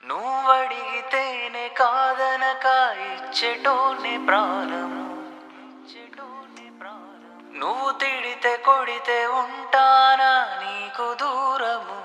నువ్వడిగితేనే కాదనక ఇచ్చెటోనే ప్రాణము, నువ్వు తిడితే కొడితే ఉంటానా నీకు దూరము.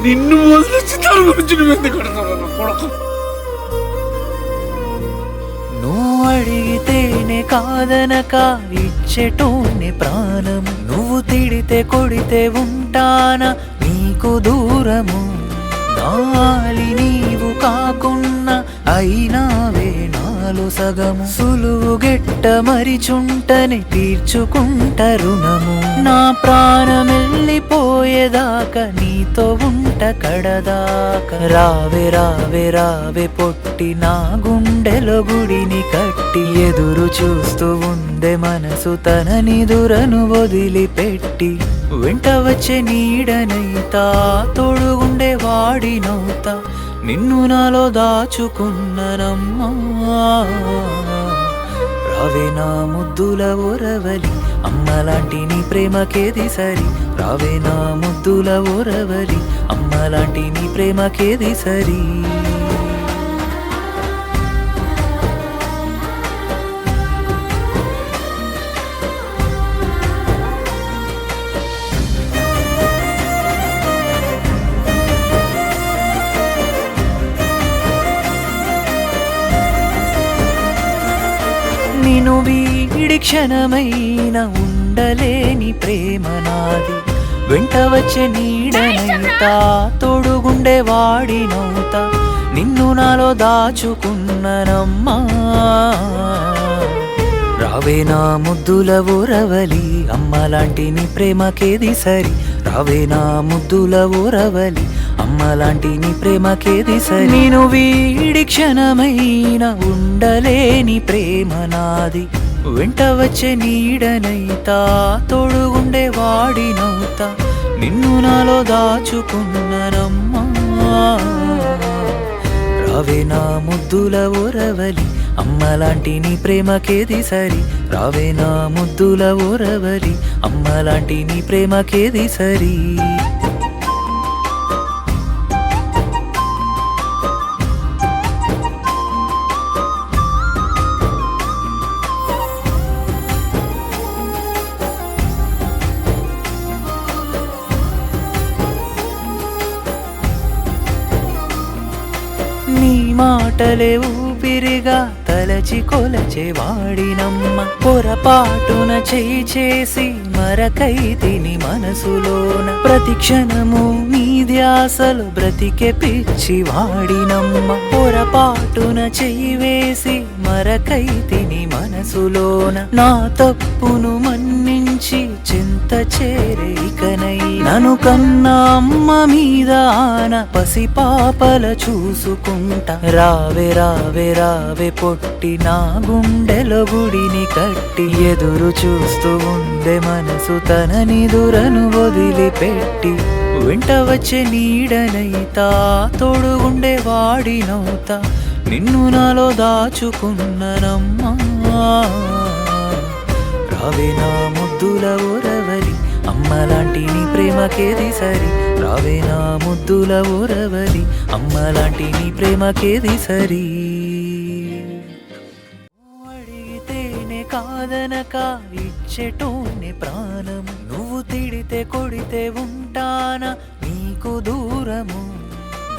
నిన్ను వదిలించి దాని గురించి నువ్వెందుకు అడుగుతున్నావు కొడుకు? నువ్వు అడిగితేనే కాదనక ఇచ్చెటోనే ప్రాణము, నువ్వు తిడితే కొడితే ఉంటానా నీకు దూరము. నాలి నీవు కాకున్నా అయినావే నాలో సగము, సులువుగెట్ట మరిచుంటని తీర్చుకుంట రుణము. నా ప్రాణమెళ్ళిపోయేదాకా నీతో ఉంట కడదాకా. రావే రావే రావే పొట్టి నా గుండెలో గుడిని కట్టి, ఎదురు చూస్తూ ఉందే మనసు తన నిదురను వదిలిపెట్టి. వెంట వచ్చే నీడనైతా తోడుగుండే వాడినవుతా, నిన్ను నాలో దాచుకున్ననమ్మా. రావే నా ముద్దుల ఓరవలి, అమ్మలాంటి నీ ప్రేమకేది సరి. రావే నా ముద్దుల ఓరవలి, అమ్మలాంటి నీ ప్రేమకేది సరి. నిన్ను వీడి క్షణమైన ఉండలేని ప్రేమ నాది, వెంట వచ్చే నీడనైతా తోడుగుండే వాడినవుతా, నిన్ను నాలో దాచుకున్ననమ్మా. రావే నా ముద్దుల ఓరవలి, అమ్మలాంటి నీ ప్రేమకేది సరి. రావే నా ముద్దుల ఓరవలి, అమ్మలాంటి నీ ప్రేమకేది సరి. నేను వీడి క్షణమైన ఉండలేని ప్రేమ నాది, వెంట వచ్చే నీడనైతా తోడుగుండే వాడినవుతా, నిన్ను నాలో దాచుకున్ననమ్మా. రావే నా ముద్దుల ఓరవలి, అమ్మలాంటి నీ ప్రేమకేది సరి. రావే నా ముద్దుల ఓరవలి, అమ్మలాంటి నీ ప్రేమకేది సరి. నీ మాటలే ఊపిరిగా తలచి కొలచే వాడినమ్మ, పొరపాటున చేయి చేసి మరకైతిని మనసులోన. ప్రతి క్షణము నీ ధ్యాసలు బ్రతికే పిచ్చి వాడినమ్మ, పొరపాటున చెయ్యి వేసి మరకైతిని మనసులోన. నా తప్పును మన్నించి చింత చేరే ఇకనై, నన్ను కన్నా అమ్మ మీద ఆన పసిపాపల చూసుకుంటా. రావే రావే రావే పొట్టి నా గుండెలో గుడిని కట్టి, ఎదురు చూస్తూ ఉందే మనసు తన నిదురను వదిలిపెట్టి. వెంట వచ్చే నీడనైతా తోడుగుండే వాడినవుతా, నిన్ను నాలో దాచుకున్ననమ్మా. రావే నా ముద్దుల ఓరవలి, అమ్మలాంటి నీ ప్రేమకేది సరి. రావే నా ముద్దుల ఓరవలి, అమ్మలాంటి నీ ప్రేమకేది సరి. అడిగితేనే కాదనక ఇచ్చెటోనే ప్రాణము, నువ్వు తిడితే కొడితే ఉంటానా నీకు దూరము.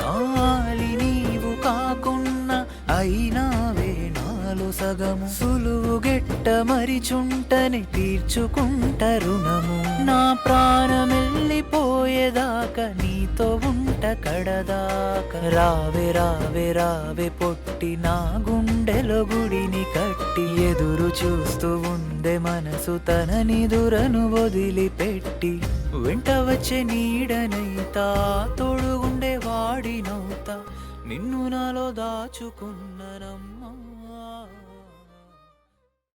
నాలి నీవు కాకున్నా అయినావే నాలో సగము, సులువుగెట్ట మరిచుంటని తీర్చుకుంట రుణము. నా ప్రాణమెళ్ళిపోయేదాకా నీతో ఉంట కడదాకా. రావే రావే రావే పొట్టి నా గుండెలో గుడిని కట్టి, ఎదురు చూస్తూ ఉందే మనసు తన నిదురను వదిలిపెట్టి. వెంట వచ్చే నీడనైతా తోడుగుండే వాడినవుతా, నిన్ను నాలో దాచుకున్ననమ్మా.